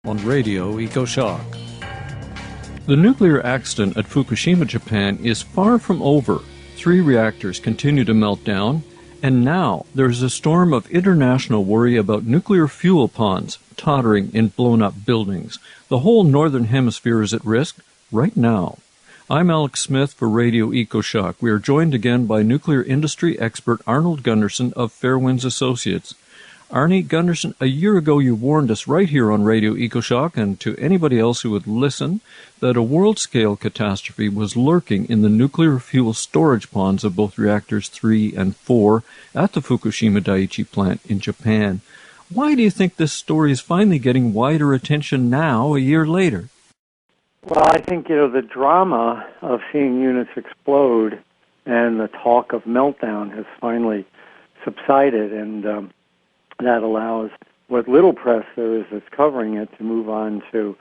on Radio EcoShock. The nuclear accident at Fukushima, Japan is far from over. 3 reactors continue to melt down, and now there's a storm of international worry about nuclear fuel ponds tottering in blown-up buildings. The whole northern hemisphere is at risk right now. I'm Alex Smith for Radio EcoShock. We are joined again by nuclear industry expert Arnold Gunderson of Fairwinds Associates. Arnie Gunderson, a year ago you warned us right here on Radio EcoShock and to anybody else who would listen that a world-scale catastrophe was lurking in the nuclear fuel storage ponds of both reactors 3 and 4 at the Fukushima Daiichi plant in Japan. Why do you think this story is finally getting wider attention now, a year later? Well, I think, the drama of seeing units explode and the talk of meltdown has finally subsided, and that allows what little press there is that's covering it to move on to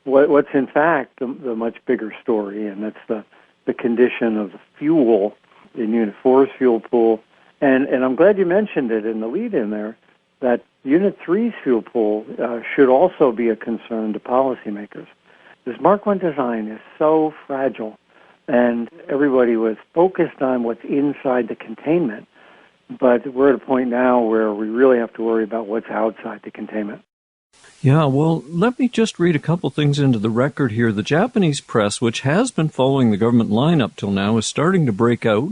what's in fact the much bigger story, and that's the condition of the fuel in Unit 4's fuel pool. And I'm glad you mentioned it in the lead-in there, that Unit 3's fuel pool should also be a concern to policymakers. This Mark I design is so fragile, and everybody was focused on what's inside the containment. But we're at a point now where we really have to worry about what's outside the containment. Yeah, well, let me just read a couple things into the record here. The Japanese press, which has been following the government line up till now, is starting to break out.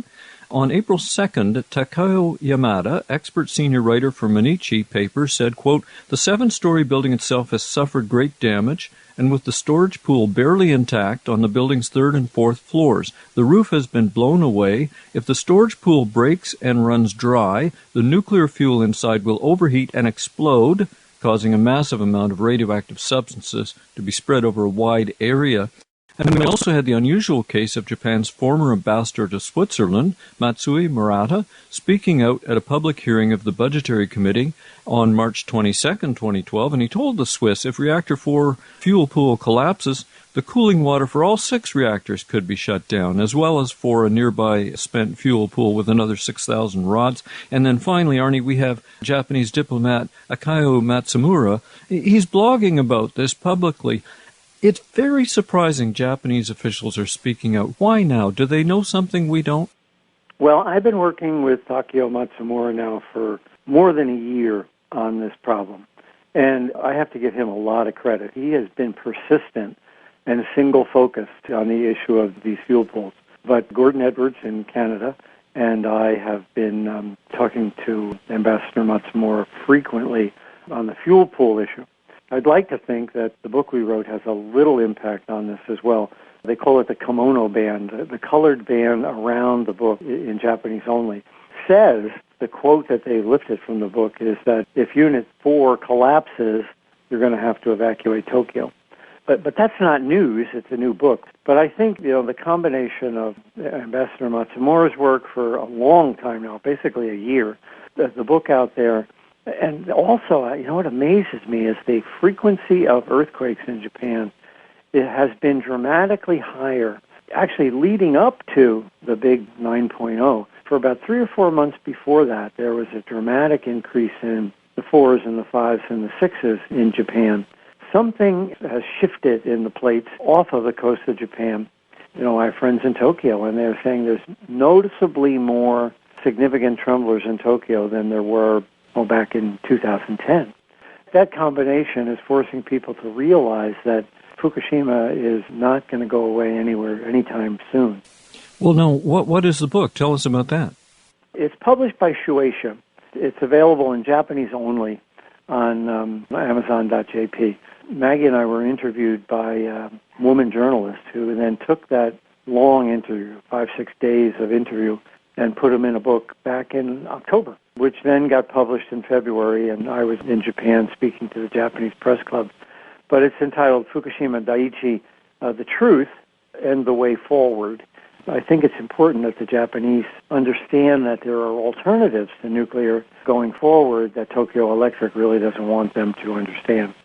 On April 2nd, Takao Yamada, expert senior writer for Mainichi paper, said, quote, "The 7-story building itself has suffered great damage, and with the storage pool barely intact on the building's 3rd and 4th floors. The roof has been blown away. If the storage pool breaks and runs dry, the nuclear fuel inside will overheat and explode, causing a massive amount of radioactive substances to be spread over a wide area." And we also had the unusual case of Japan's former ambassador to Switzerland, Matsui Murata, speaking out at a public hearing of the Budgetary Committee on March 22, 2012, and he told the Swiss if Reactor 4 fuel pool collapses, the cooling water for all 6 reactors could be shut down, as well as for a nearby spent fuel pool with another 6,000 rods. And then finally, Arnie, we have Japanese diplomat Akio Matsumura. He's blogging about this publicly. It's very surprising Japanese officials are speaking out. Why now? Do they know something we don't? Well, I've been working with Takeo Matsumura now for more than a year on this problem, and I have to give him a lot of credit. He has been persistent and single-focused on the issue of these fuel pools. But Gordon Edwards in Canada and I have been talking to Ambassador Matsumura frequently on the fuel pool issue. I'd like to think that the book we wrote has a little impact on this as well. They call it the kimono band. The colored band around the book, in Japanese only, says, the quote that they lifted from the book is that if Unit 4 collapses, you're going to have to evacuate Tokyo. But that's not news. It's a new book. But I think, the combination of Ambassador Matsumura's work for a long time now, basically a year, the book out there, and also, what amazes me is the frequency of earthquakes in Japan. It has been dramatically higher, actually leading up to the big 9.0. For about 3 or 4 months before that, there was a dramatic increase in the 4s and the 5s and the 6s in Japan. Something has shifted in the plates off of the coast of Japan. I have friends in Tokyo, and they're saying there's noticeably more significant tremblers in Tokyo than there were back in 2010. That combination is forcing people to realize that Fukushima is not going to go away anywhere anytime soon. Well, now, what is the book? Tell us about that. It's published by Shueisha. It's available in Japanese only on Amazon.jp. Maggie and I were interviewed by a woman journalist who then took that long interview, 5-6 days of interview, and put them in a book back in October, which then got published in February, and I was in Japan speaking to the Japanese press club. But it's entitled Fukushima Daiichi, The Truth and the Way Forward. I think it's important that the Japanese understand that there are alternatives to nuclear going forward that Tokyo Electric really doesn't want them to understand.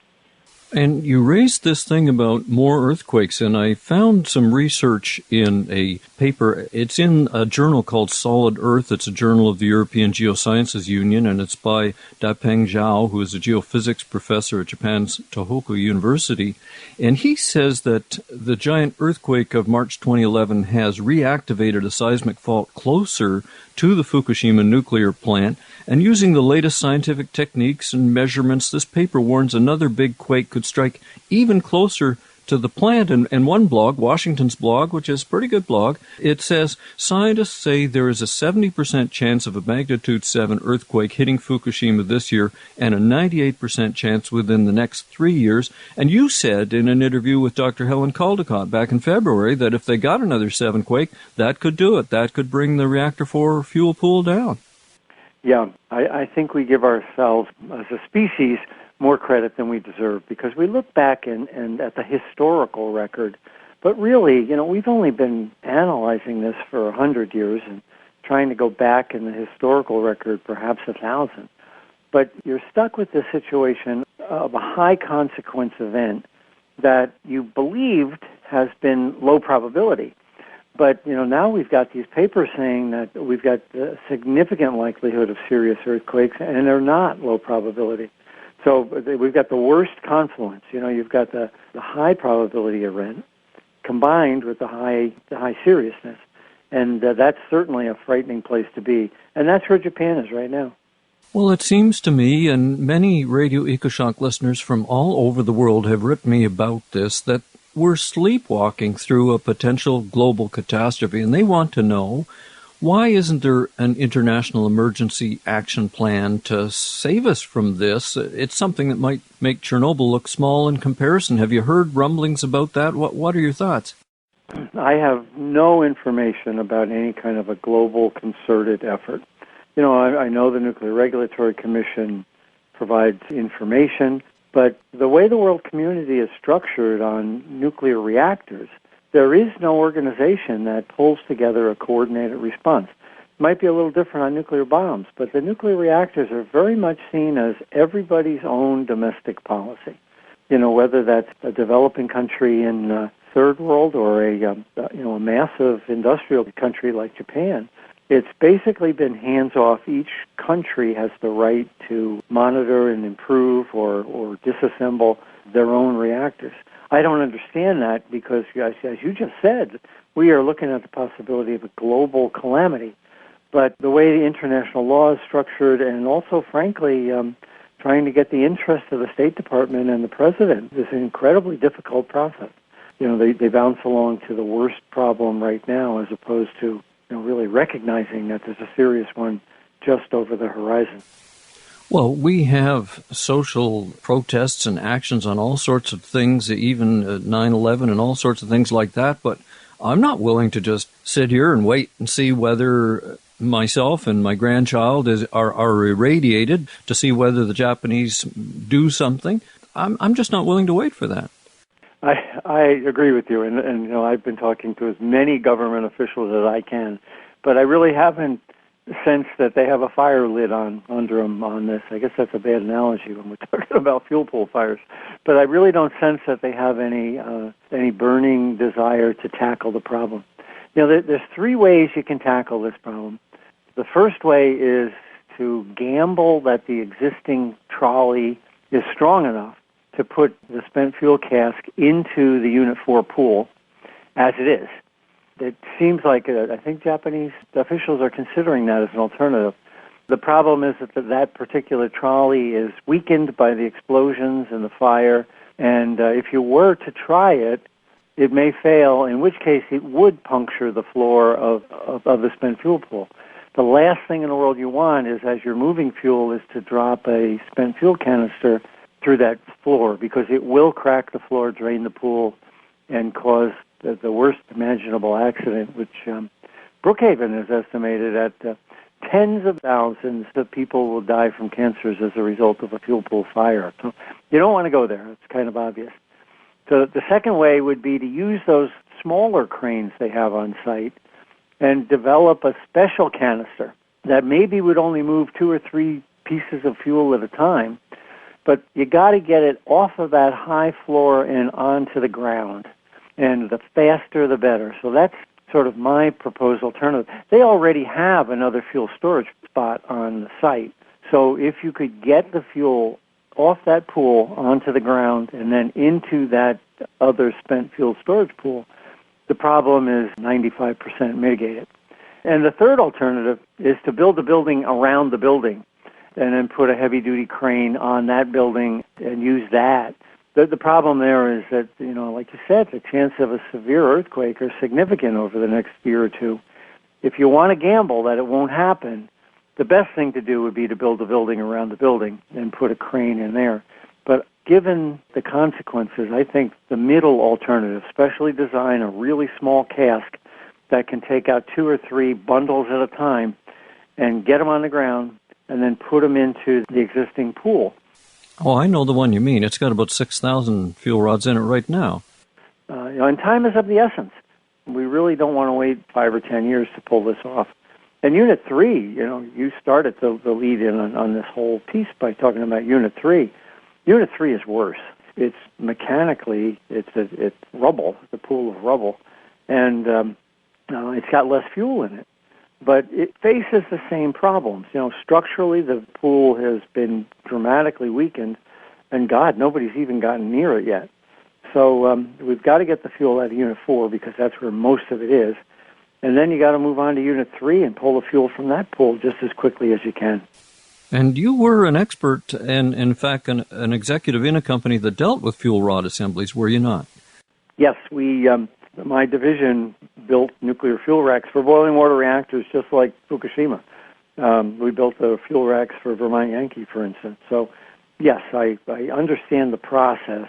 And you raised this thing about more earthquakes, and I found some research in a paper. It's in a journal called Solid Earth. It's a journal of the European Geosciences Union, and it's by Dapeng Zhao, who is a geophysics professor at Japan's Tohoku University. And he says that the giant earthquake of March 2011 has reactivated a seismic fault closer to the Fukushima nuclear plant. And using the latest scientific techniques and measurements, this paper warns another big quake could strike even closer to the plant. And one blog, Washington's blog, which is a pretty good blog, it says, scientists say there is a 70% chance of a magnitude 7 earthquake hitting Fukushima this year and a 98% chance within the next 3 years. And you said in an interview with Dr. Helen Caldicott back in February that if they got another 7 quake, that could do it. That could bring the reactor 4 fuel pool down. Yeah, I think we give ourselves, as a species, more credit than we deserve because we look back and at the historical record, but really, we've only been analyzing this for 100 years and trying to go back in the historical record perhaps 1,000. But you're stuck with the situation of a high-consequence event that you believed has been low probability. But, now we've got these papers saying that we've got a significant likelihood of serious earthquakes, and they're not low probability. So we've got the worst confluence. You've got the high probability event combined with the high seriousness. And that's certainly a frightening place to be. And that's where Japan is right now. Well, it seems to me, and many Radio EcoShock listeners from all over the world have written me about this, that we're sleepwalking through a potential global catastrophe, and they want to know, why isn't there an international emergency action plan to save us from this? It's something that might make Chernobyl look small in comparison. Have you heard rumblings about that? What are your thoughts? I have no information about any kind of a global concerted effort. I know the Nuclear Regulatory Commission provides information, but the way the world community is structured on nuclear reactors, there is no organization that pulls together a coordinated response. It might be a little different on nuclear bombs, but the nuclear reactors are very much seen as everybody's own domestic policy. Whether that's a developing country in third world or a massive industrial country like Japan. It's basically been hands-off. Each country has the right to monitor and improve or disassemble their own reactors. I don't understand that because, as you just said, we are looking at the possibility of a global calamity. But the way the international law is structured and also, frankly, trying to get the interest of the State Department and the President is an incredibly difficult process. They bounce along to the worst problem right now as opposed to really recognizing that there's a serious one just over the horizon. Well, we have social protests and actions on all sorts of things, even 9/11 and all sorts of things like that, but I'm not willing to just sit here and wait and see whether myself and my grandchild are irradiated to see whether the Japanese do something. I'm just not willing to wait for that. I agree with you, and I've been talking to as many government officials as I can, but I really haven't sensed that they have a fire lit under them on this. I guess that's a bad analogy when we're talking about fuel pool fires, but I really don't sense that they have any burning desire to tackle the problem. There's 3 ways you can tackle this problem. The first way is to gamble that the existing trolley is strong enough to put the spent fuel cask into the Unit 4 pool as it is. It seems like, I think Japanese officials are considering that as an alternative. The problem is that particular trolley is weakened by the explosions and the fire, and if you were to try it, it may fail, in which case it would puncture the floor of the spent fuel pool. The last thing in the world you want is, as you're moving fuel, is to drop a spent fuel canister through that floor, because it will crack the floor, drain the pool, and cause the worst imaginable accident, which Brookhaven has estimated at tens of thousands of people will die from cancers as a result of a fuel pool fire. So you don't want to go there. It's kind of obvious. So the second way would be to use those smaller cranes they have on site and develop a special canister that maybe would only move 2 or 3 pieces of fuel at a time, But you got to get it off of that high floor and onto the ground. And the faster, the better. So that's sort of my proposed alternative. They already have another fuel storage spot on the site. So if you could get the fuel off that pool onto the ground and then into that other spent fuel storage pool, the problem is 95% mitigated. And the third alternative is to build a building around the building and then put a heavy-duty crane on that building and use that. The problem there is that, like you said, the chance of a severe earthquake are significant over the next year or two. If you want to gamble that it won't happen, the best thing to do would be to build a building around the building and put a crane in there. But given the consequences, I think the middle alternative, specially design a really small cask that can take out 2 or 3 bundles at a time and get them on the ground and then put them into the existing pool. Oh, I know the one you mean. It's got about 6,000 fuel rods in it right now. And time is of the essence. We really don't want to wait 5 or 10 years to pull this off. And Unit 3, you started the lead in on this whole piece by talking about Unit 3. Unit 3 is worse. It's mechanically, it's rubble, the pool of rubble, and it's got less fuel in it. But it faces the same problems. Structurally, the pool has been dramatically weakened, and God, nobody's even gotten near it yet. So we've got to get the fuel out of Unit 4 because that's where most of it is. And then you got to move on to Unit 3 and pull the fuel from that pool just as quickly as you can. And you were an expert and, in fact, an executive in a company that dealt with fuel rod assemblies, were you not? Yes, my division built nuclear fuel racks for boiling water reactors just like Fukushima. We built the fuel racks for Vermont Yankee, for instance. So, yes, I understand the process.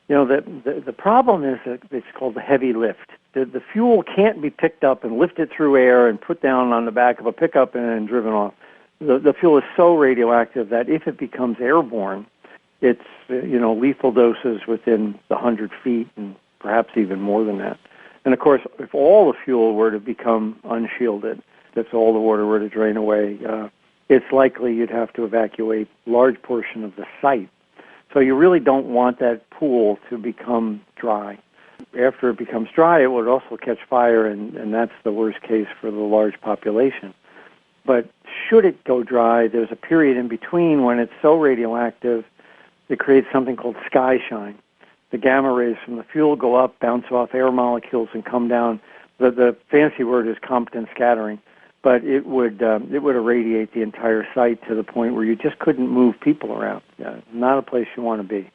The problem is that it's called the heavy lift. The fuel can't be picked up and lifted through air and put down on the back of a pickup and then driven off. The fuel is so radioactive that if it becomes airborne, it's lethal doses within the 100 feet and perhaps even more than that. And of course, if all the fuel were to become unshielded, if all the water were to drain away, it's likely you'd have to evacuate a large portion of the site. So you really don't want that pool to become dry. After it becomes dry, it would also catch fire, and that's the worst case for the large population. But should it go dry, there's a period in between when it's so radioactive it creates something called sky shine. The gamma rays from the fuel go up, bounce off air molecules, and come down. The fancy word is Compton scattering, but it would irradiate the entire site to the point where you just couldn't move people around. Not a place you want to be.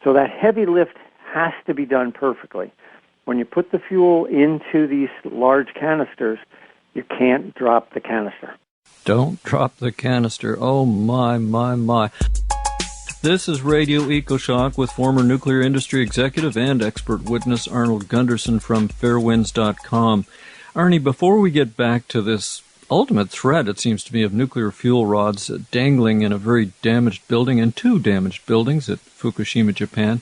So that heavy lift has to be done perfectly. When you put the fuel into these large canisters, you can't drop the canister. Don't drop the canister. Oh, my, my, my. This is Radio EcoShock with former nuclear industry executive and expert witness Arnold Gunderson from Fairwinds.com. Arnie, before we get back to this ultimate threat, it seems to me, of nuclear fuel rods dangling in a very damaged building and 2 damaged buildings at Fukushima, Japan,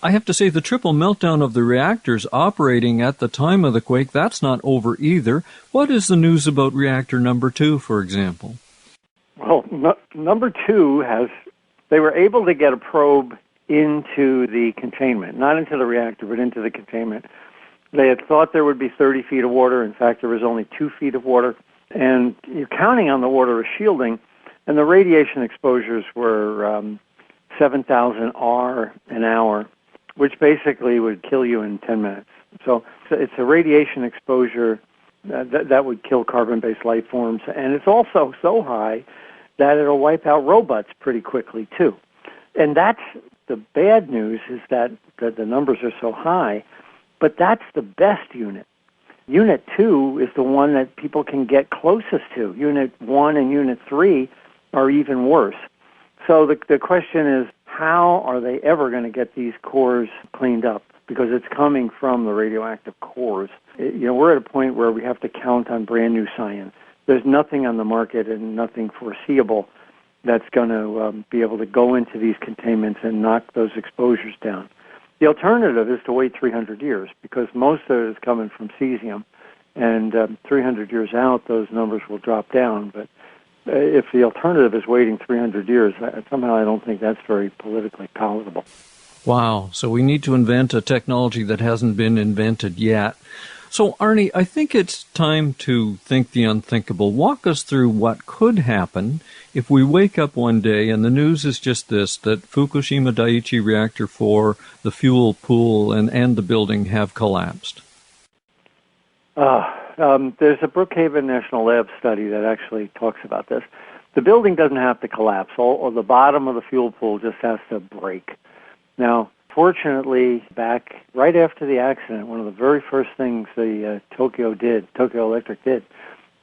I have to say the triple meltdown of the reactors operating at the time of the quake, that's not over either. What is the news about reactor number 2, for example? Well, number 2 they were able to get a probe into the containment, not into the reactor, but into the containment. They had thought there would be 30 feet of water. In fact, there was only 2 feet of water. And you're counting on the water as shielding, and the radiation exposures were 7,000 R an hour, which basically would kill you in 10 minutes. So it's a radiation exposure that would kill carbon-based life forms, and it's also so high that it'll wipe out robots pretty quickly, too. And that's the bad news, is that the numbers are so high, but that's the best unit. Unit 2 is the one that people can get closest to. Unit 1 and Unit 3 are even worse. So the question is, how are they ever going to get these cores cleaned up? Because it's coming from the radioactive cores. We're at a point where we have to count on brand new science. There's nothing on the market and nothing foreseeable that's going to be able to go into these containments and knock those exposures down. The alternative is to wait 300 years, because most of it is coming from cesium, and 300 years out, those numbers will drop down. But if the alternative is waiting 300 years, somehow I don't think that's very politically palatable. Wow. So we need to invent a technology that hasn't been invented yet. So, Arnie, I think it's time to think the unthinkable. Walk us through what could happen if we wake up one day and the news is just this, that Fukushima Daiichi Reactor 4, the fuel pool, and the building have collapsed. There's a Brookhaven National Lab study that actually talks about this. The building doesn't have to collapse. Or the bottom of the fuel pool just has to break. Now, fortunately, back right after the accident, one of the very first things the Tokyo Electric did,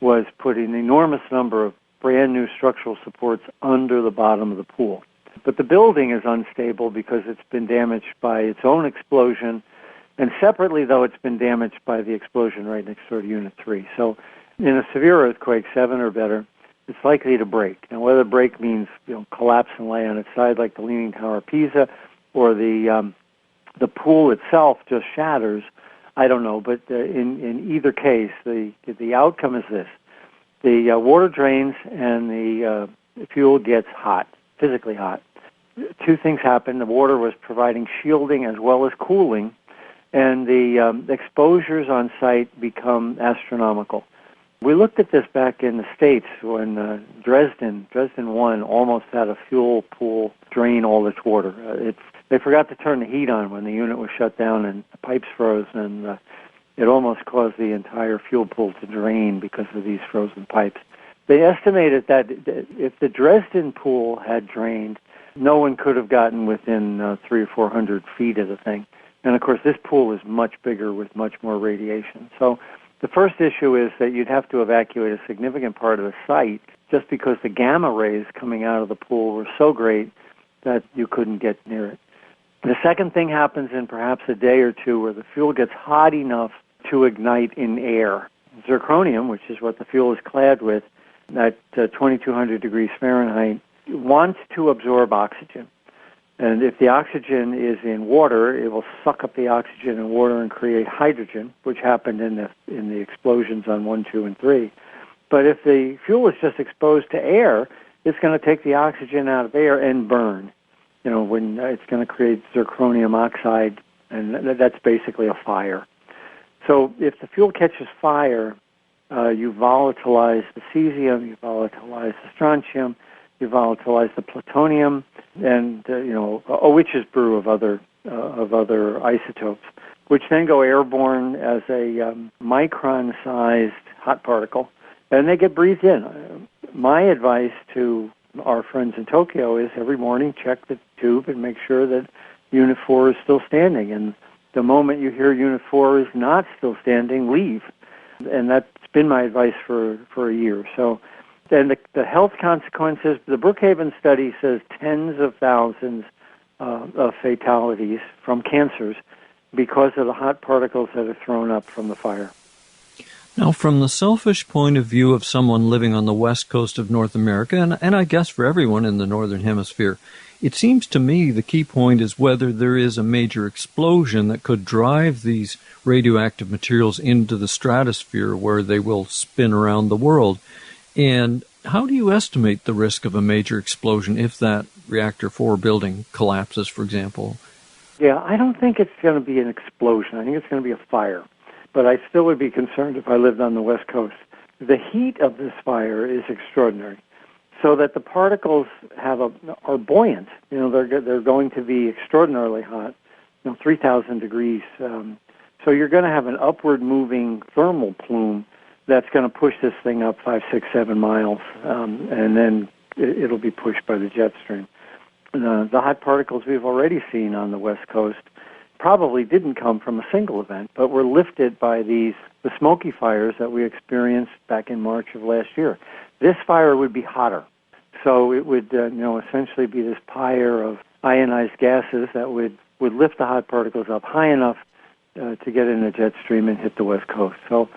was put an enormous number of brand new structural supports under the bottom of the pool. But the building is unstable because it's been damaged by its own explosion, and separately, though, it's been damaged by the explosion right next door to Unit 3. So in a severe earthquake, 7 or better, it's likely to break. Now, whether break means collapse and lay on its side like the Leaning Tower of Pisa, or the pool itself just shatters, I don't know. But in either case, the outcome is this. The water drains and the fuel gets hot, physically hot. Two things happen. The water was providing shielding as well as cooling, and the exposures on site become astronomical. We looked at this back in the States when Dresden 1 almost had a fuel pool drain all its water. They forgot to turn the heat on when the unit was shut down and the pipes froze, and it almost caused the entire fuel pool to drain because of these frozen pipes. They estimated that if the Dresden pool had drained, no one could have gotten within 300 or 400 feet of the thing. And, of course, this pool is much bigger with much more radiation. So the first issue is that you'd have to evacuate a significant part of the site just because the gamma rays coming out of the pool were so great that you couldn't get near it. The second thing happens in perhaps a day or two where the fuel gets hot enough to ignite in air. Zirconium, which is what the fuel is clad with, at 2,200 degrees Fahrenheit, wants to absorb oxygen. And if the oxygen is in water, it will suck up the oxygen in water and create hydrogen, which happened in the explosions on 1, 2, and 3. But if the fuel is just exposed to air, it's going to take the oxygen out of air and burn. When it's going to create zirconium oxide, and that's basically a fire. So if the fuel catches fire, you volatilize the cesium, you volatilize the strontium, you volatilize the plutonium, and a witch's brew of other isotopes, which then go airborne as a micron-sized hot particle, and they get breathed in. My advice to our friends in Tokyo is every morning check the tube and make sure that Unit 4 is still standing. And the moment you hear Unit 4 is not still standing, leave. And that's been my advice for a year. So then the health consequences, the Brookhaven study says tens of thousands of fatalities from cancers because of the hot particles that are thrown up from the fire. Now, from the selfish point of view of someone living on the west coast of North America, and I guess for everyone in the northern hemisphere, it seems to me the key point is whether there is a major explosion that could drive these radioactive materials into the stratosphere where they will spin around the world. And how do you estimate the risk of a major explosion if that Reactor 4 building collapses, for example? Yeah, I don't think it's going to be an explosion. I think it's going to be a fire. But I still would be concerned if I lived on the West Coast. The heat of this fire is extraordinary, so that the particles are buoyant. They're going to be extraordinarily hot, 3,000 degrees. So you're going to have an upward moving thermal plume that's going to push this thing up 5, 6, 7 miles, and then it'll be pushed by the jet stream. The hot particles we've already seen on the West Coast probably didn't come from a single event, but were lifted by the smoky fires that we experienced back in March of last year. This fire would be hotter, so it would essentially be this pyre of ionized gases that would lift the hot particles up high enough to get in the jet stream and hit the West Coast. So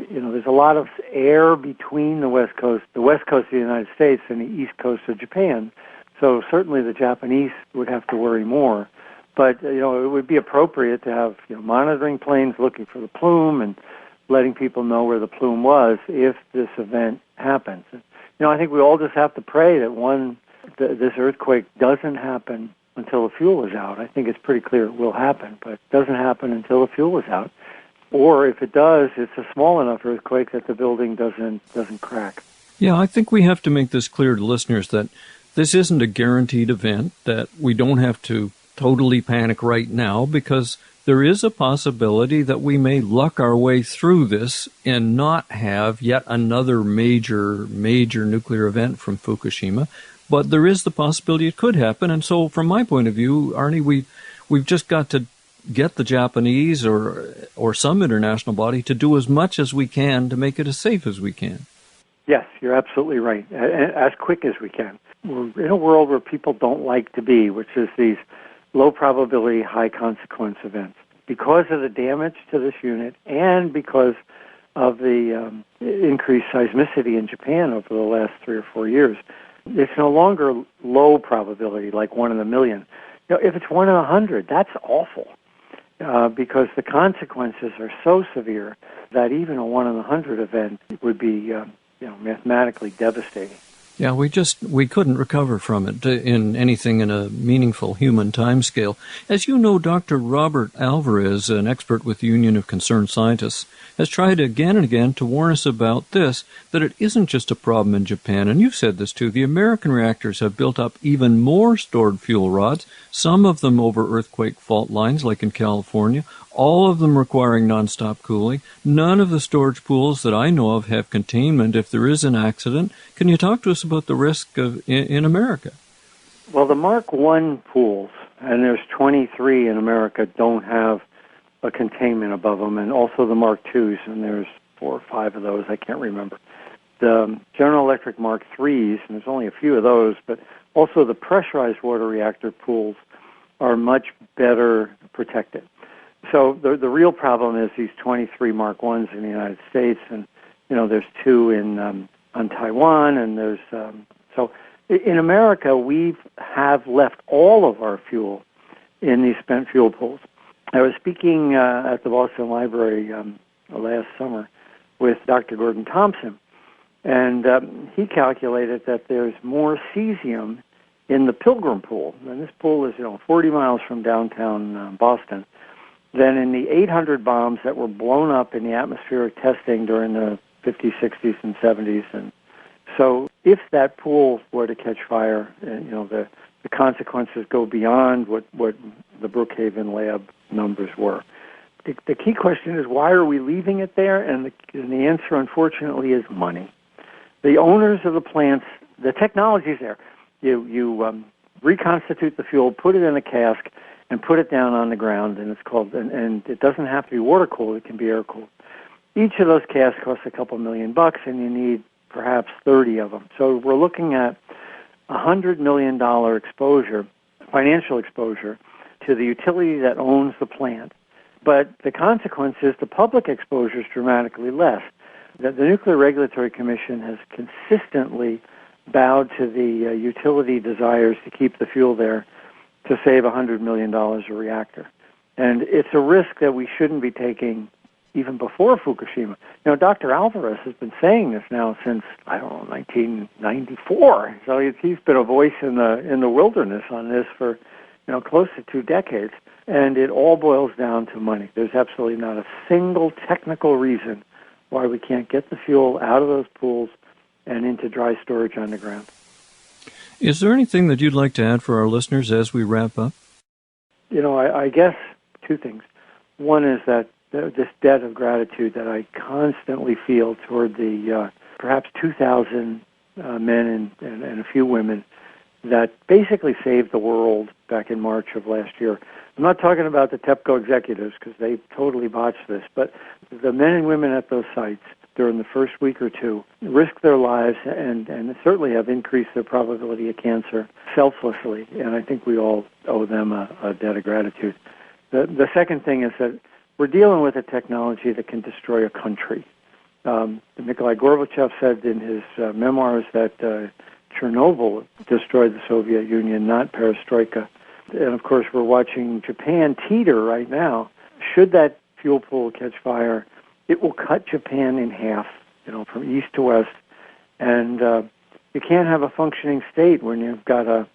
there's a lot of air between the West Coast of the United States, and the East Coast of Japan. So certainly the Japanese would have to worry more. But, it would be appropriate to have monitoring planes looking for the plume and letting people know where the plume was if this event happens. I think we all just have to pray that this earthquake doesn't happen until the fuel is out. I think it's pretty clear it will happen, but it doesn't happen until the fuel is out. Or if it does, it's a small enough earthquake that the building doesn't crack. Yeah, I think we have to make this clear to listeners that this isn't a guaranteed event, that we don't have to totally panic right now, because there is a possibility that we may luck our way through this and not have yet another major nuclear event from Fukushima. But there is the possibility it could happen. And so from my point of view, Arnie, we've just got to get the Japanese or some international body to do as much as we can to make it as safe as we can. Yes, you're absolutely right. As quick as we can. We're in a world where people don't like to be, which is these low probability, high consequence events. Because of the damage to this unit and because of the increased seismicity in Japan over the last 3 or 4 years, it's no longer low probability, like 1 in a million. If it's 1 in 100, that's awful, because the consequences are so severe that even a 1 in 100 event would be mathematically devastating. Yeah, we couldn't recover from it in anything in a meaningful human timescale. As you know, Dr. Robert Alvarez, an expert with the Union of Concerned Scientists, has tried again and again to warn us about this, that it isn't just a problem in Japan. And you've said this too. The American reactors have built up even more stored fuel rods, some of them over earthquake fault lines, like in California, all of them requiring nonstop cooling. None of the storage pools that I know of have containment if there is an accident. Can you talk to us about the risk in America? Well, the Mark I pools, and there's 23 in America, don't have a containment above them, and also the Mark IIs, and there's 4 or 5 of those, I can't remember. The General Electric Mark IIIs, and there's only a few of those, but also the pressurized water reactor pools are much better protected. So the real problem is these 23 Mark I's in the United States, and there's 2 on Taiwan, and there's so in America we have left all of our fuel in these spent fuel pools. I was speaking at the Boston Library last summer with Dr. Gordon Thompson, and he calculated that there's more cesium in the Pilgrim pool, and this pool is 40 miles from downtown Boston, than in the 800 bombs that were blown up in the atmospheric testing during the 50s, 60s, and 70s. And so if that pool were to catch fire, the consequences go beyond what the Brookhaven lab numbers were. The key question is, why are we leaving it there? And the answer, unfortunately, is money. The owners of the plants, the technology's there. You reconstitute the fuel, put it in a cask, and put it down on the ground, and it's called, and it doesn't have to be water cooled, it can be air cooled. Each of those casks costs a couple $1 million, and you need perhaps 30 of them. So we're looking at $100 million exposure, financial exposure, to the utility that owns the plant. But the consequence is the public exposure is dramatically less. The Nuclear Regulatory Commission has consistently bowed to the utility desires to keep the fuel there to save $100 million a reactor. And it's a risk that we shouldn't be taking even before Fukushima. Dr. Alvarez has been saying this now since, 1994. So he's been a voice in the wilderness on this for, close to 2 decades. And it all boils down to money. There's absolutely not a single technical reason why we can't get the fuel out of those pools and into dry storage underground. Is there anything that you'd like to add for our listeners as we wrap up? I guess 2 things. One is that this debt of gratitude that I constantly feel toward the perhaps 2,000 men and a few women that basically saved the world back in March of last year. I'm not talking about the TEPCO executives because they totally botched this, but the men and women at those sites during the first week or 2 risked their lives and certainly have increased their probability of cancer selflessly, and I think we all owe them a debt of gratitude. The second thing is that we're dealing with a technology that can destroy a country. Nikolai Gorbachev said in his memoirs that Chernobyl destroyed the Soviet Union, not perestroika. And, of course, we're watching Japan teeter right now. Should that fuel pool catch fire, it will cut Japan in half, from east to west. And you can't have a functioning state when you've got a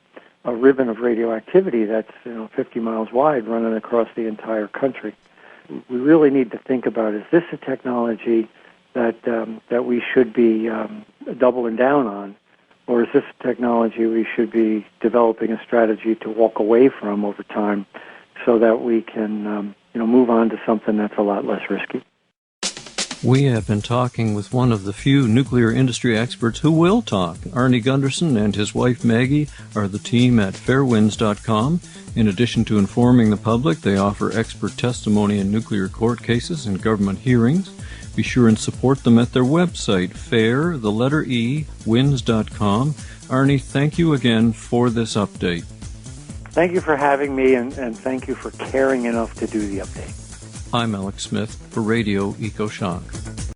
ribbon of radioactivity that's 50 miles wide running across the entire country. We really need to think about, is this a technology that we should be doubling down on, or is this a technology we should be developing a strategy to walk away from over time so that we can move on to something that's a lot less risky? We have been talking with one of the few nuclear industry experts who will talk. Arnie Gunderson and his wife Maggie are the team at fairwinds.com. In addition to informing the public, they offer expert testimony in nuclear court cases and government hearings. Be sure and support them at their website, winds.com. Arnie, thank you again for this update. Thank you for having me, and thank you for caring enough to do the update. I'm Alex Smith for Radio EcoShock.